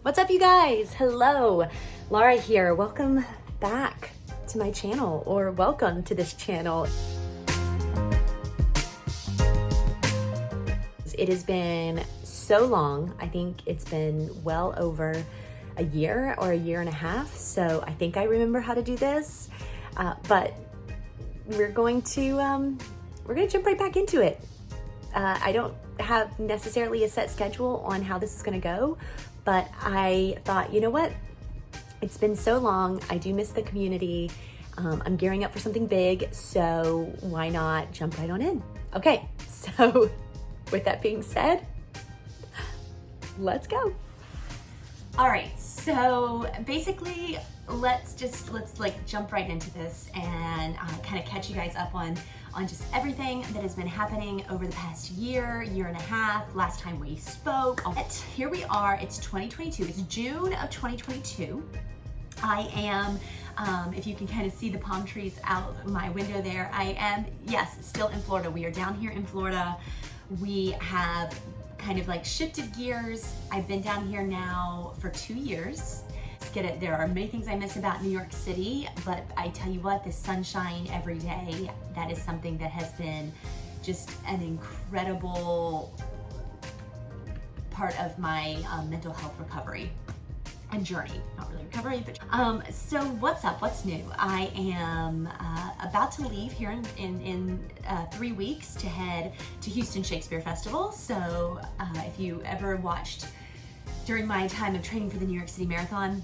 What's up, you guys? Hello, Laura here. Welcome back to my channel, or welcome to this channel. It has been so long. I think it's been well over a year or a year and a half. So I think I remember how to do this, but we're going to jump right back into it. I don't have necessarily a set schedule on how this is going to go, but I thought, you know what? It's been so long. I do miss the community. I'm gearing up for something big, so why not jump right on in? Okay, so with that being said, let's go. All right, so basically, let's jump right into this and kind of catch you guys up on just everything that has been happening over the past year and a half. Last time we spoke. Here we are, it's 2022, it's June of 2022. I am, if you can kind of see the palm trees out my window there, I am, yes, still in Florida. We are down here in Florida. We have kind of like shifted gears. I've been down here now for 2 years. Get it. There are many things I miss about New York City, but I tell you what, the sunshine every day, that is something that has been just an incredible part of my mental health recovery and journey. Not really recovery, but so what's up? What's new? I am about to leave here in 3 weeks to head to Houston Shakespeare Festival. So if you ever watched during my time of training for the New York City Marathon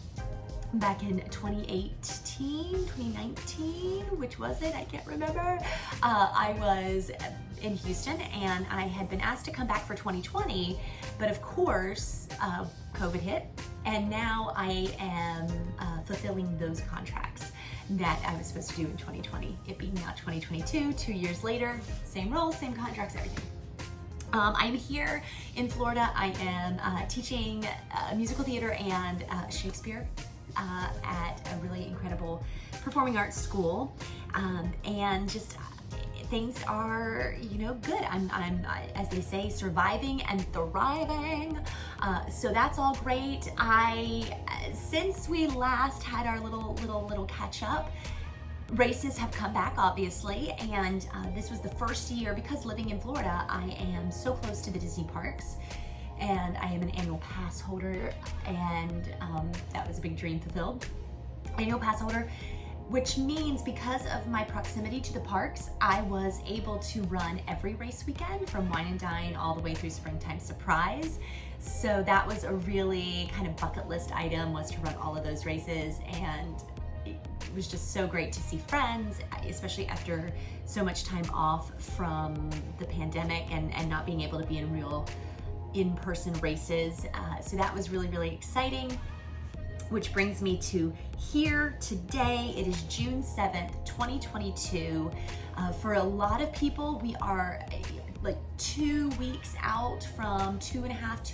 back in 2019, which was it? I can't remember. I was in Houston and I had been asked to come back for 2020, but of course, COVID hit, and now I am fulfilling those contracts that I was supposed to do in 2020. It being now 2022, 2 years later, same roles, same contracts, everything. I'm here in Florida. I am teaching musical theater and Shakespeare at a really incredible performing arts school, and just things are, good. I'm as they say, surviving and thriving. So that's all great. Since we last had our little catch up, races have come back, obviously, and this was the first year, because living in Florida, I am so close to the Disney parks, and I am an annual pass holder, and that was a big dream fulfilled. Annual pass holder, which means because of my proximity to the parks, I was able to run every race weekend from Wine and Dine all the way through Springtime Surprise. So that was a really kind of bucket list item, was to run all of those races, and it was just so great to see friends, especially after so much time off from the pandemic and not being able to be in real in-person races. So that was really, really exciting, which brings me to here today. It is June 7th, 2022. For a lot of people, we are like 2 weeks out from, 2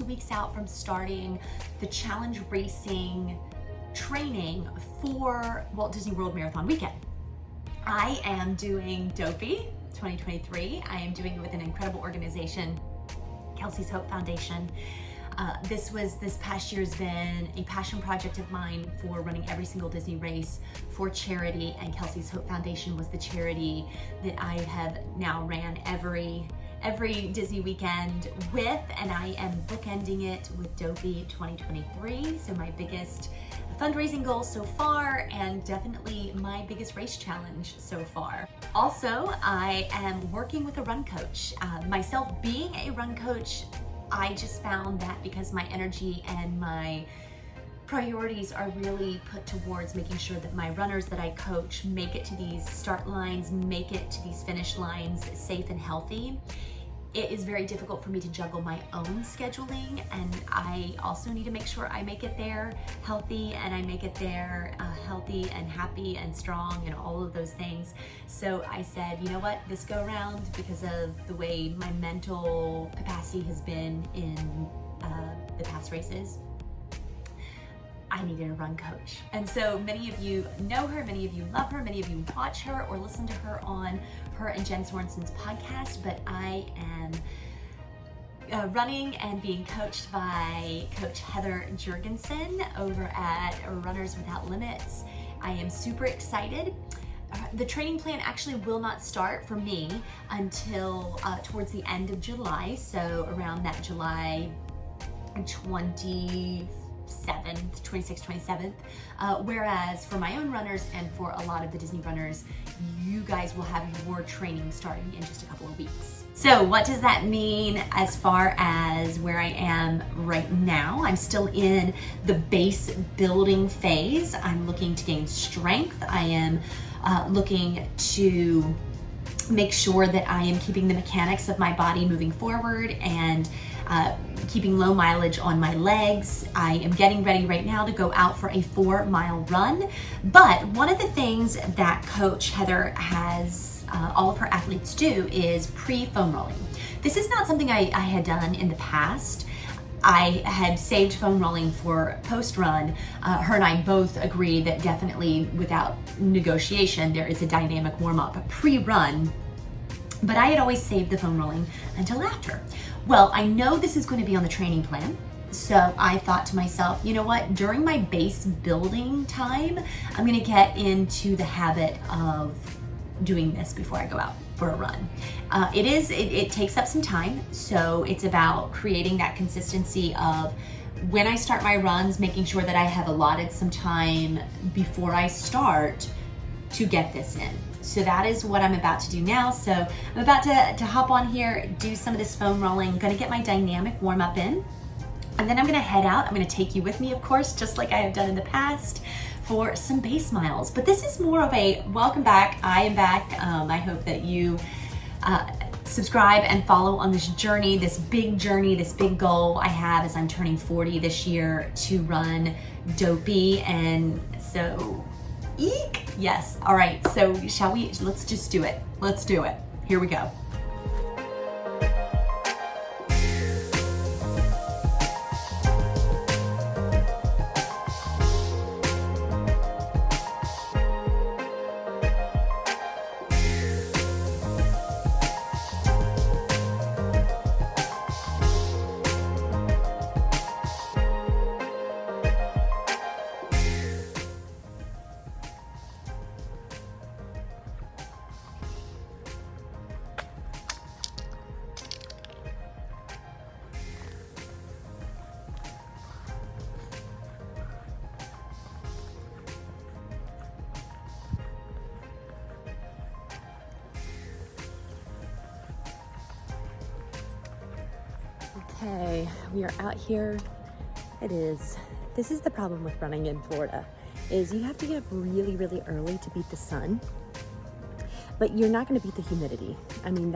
weeks out from starting the challenge racing training for Walt Disney World Marathon weekend. I am doing Dopey 2023. I am doing it with an incredible organization, Kelsey's Hope Foundation. This past year has been a passion project of mine for running every single Disney race for charity, and Kelsey's Hope Foundation was the charity that I have now ran every Disney weekend with, and I am bookending it with Dopey 2023. So my biggest fundraising goal so far, and definitely my biggest race challenge so far. Also, I am working with a run coach. Myself being a run coach, I just found that because my energy and my priorities are really put towards making sure that my runners that I coach make it to these start lines, make it to these finish lines safe and healthy, it is very difficult for me to juggle my own scheduling, and I also need to make sure I make it there healthy, and I make it there healthy and happy and strong and all of those things. So I said, you know what, this go around, because of the way my mental capacity has been in the past races, I needed a run coach. And so many of you know her, many of you love her, many of you watch her or listen to her on her and Jen Sorensen's podcast, but I am running and being coached by Coach Heather Jurgensen over at Runners Without Limits. I am super excited. The training plan actually will not start for me until towards the end of July, so around that July 27th, 26th, 27th. Whereas for my own runners and for a lot of the Disney runners, you guys will have your training starting in just a couple of weeks. So what does that mean as far as where I am right now? I'm still in the base building phase. I'm looking to gain strength. I am looking to make sure that I am keeping the mechanics of my body moving forward and keeping low mileage on my legs. I am getting ready right now to go out for a 4-mile run. But one of the things that Coach Heather has all of her athletes do is pre-foam rolling. This is not something I had done in the past. I had saved foam rolling for post-run. Her and I both agreed that definitely without negotiation, there is a dynamic warm-up pre-run, but I had always saved the foam rolling until after. Well, I know this is going to be on the training plan, so I thought to myself, you know what, during my base building time, I'm going to get into the habit of doing this before I go out for a run. It takes up some time, so it's about creating that consistency of when I start my runs, making sure that I have allotted some time before I start to get this in. So that is what I'm about to do now. So I'm about to hop on here, do some of this foam rolling. I'm gonna get my dynamic warm up in, and then I'm gonna head out. I'm gonna take you with me, of course, just like I have done in the past, for some base miles. But this is more of a welcome back. I am back. I hope that you subscribe and follow on this journey, this big goal I have as I'm turning 40 this year to run Dopey. And so, eek! Yes. All right. So let's just do it. Let's do it. Here we go. Okay, we are out here. This is the problem with running in Florida, is you have to get up really, really early to beat the sun, but you're not gonna beat the humidity. I mean,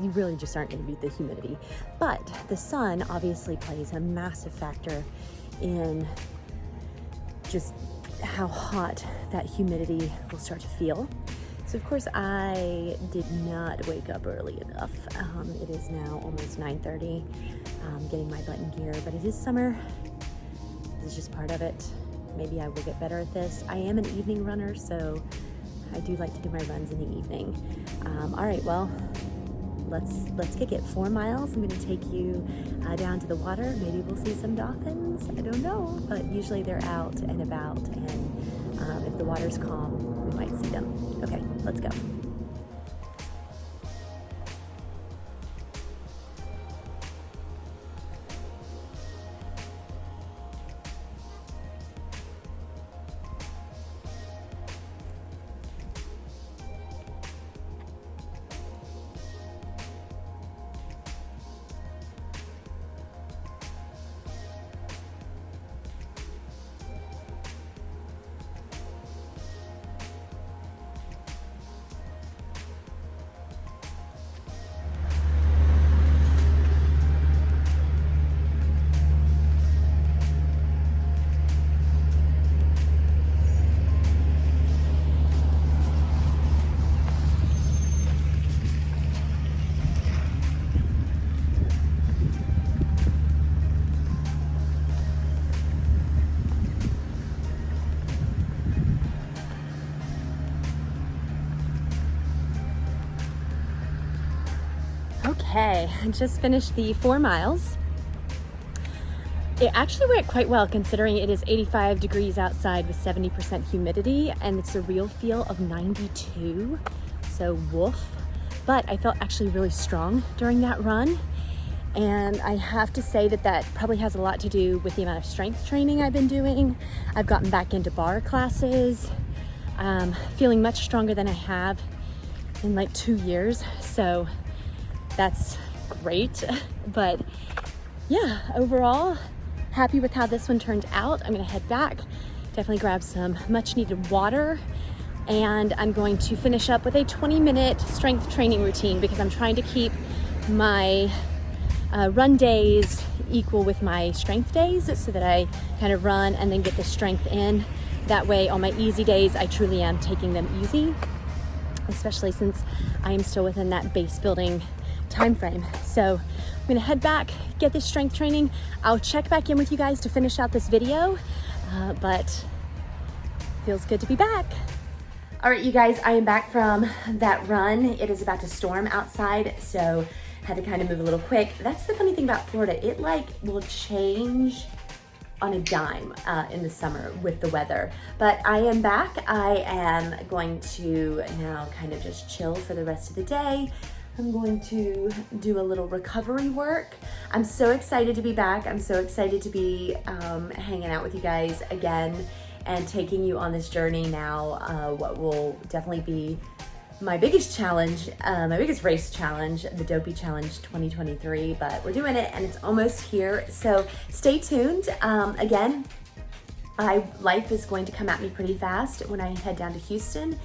you really just aren't gonna beat the humidity. But the sun obviously plays a massive factor in just how hot that humidity will start to feel. So of course I did not wake up early enough. It is now almost 9:30. Getting my butt in gear, but it is summer. This is just part of it. Maybe I will get better at this. I am an evening runner, so I do like to do my runs in the evening. All right, well, let's kick it. 4 miles. I'm going to take you down to the water. Maybe we'll see some dolphins. I don't know, but usually they're out and about, and if the water's calm, we might see them. Okay, let's go. Okay, I just finished the 4 miles. It actually went quite well considering it is 85 degrees outside with 70% humidity and it's a real feel of 92, so woof. But I felt actually really strong during that run. And I have to say that that probably has a lot to do with the amount of strength training I've been doing. I've gotten back into bar classes, feeling much stronger than I have in like 2 years. So that's great. But yeah, overall, happy with how this one turned out. I'm gonna head back, definitely grab some much needed water, and I'm going to finish up with a 20-minute strength training routine because I'm trying to keep my run days equal with my strength days so that I kind of run and then get the strength in. That way on my easy days, I truly am taking them easy, especially since I am still within that base building time frame. So I'm gonna head back, get this strength training. I'll check back in with you guys to finish out this video, but feels good to be back. All right, you guys, I am back from that run. It is about to storm outside, so had to kind of move a little quick. That's the funny thing about Florida. It like will change on a dime in the summer with the weather. But I am back. I am going to now kind of just chill for the rest of the day. I'm going to do a little recovery work. I'm so excited to be back. I'm so excited to be hanging out with you guys again and taking you on this journey now, what will definitely be my biggest challenge, my biggest race challenge, the Dopey Challenge 2023, but we're doing it and it's almost here. So stay tuned. Again, life is going to come at me pretty fast when I head down to Houston,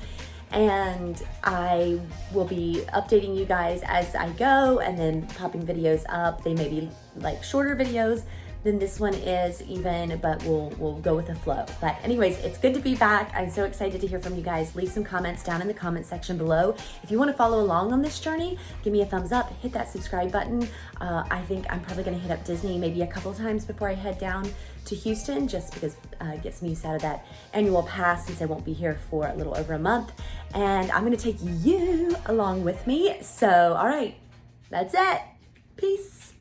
and I will be updating you guys as I go and then popping videos up. They may be like shorter videos than this one is even, but we'll go with the flow. But anyways, it's good to be back. I'm so excited to hear from you guys. Leave some comments down in the comment section below. If you want to follow along on this journey, give me a thumbs up, hit that subscribe button. I think I'm probably gonna hit up Disney maybe a couple times before I head down to Houston, just because it gets me used out of that annual pass since I won't be here for a little over a month. And I'm gonna take you along with me. So, all right, that's it. Peace.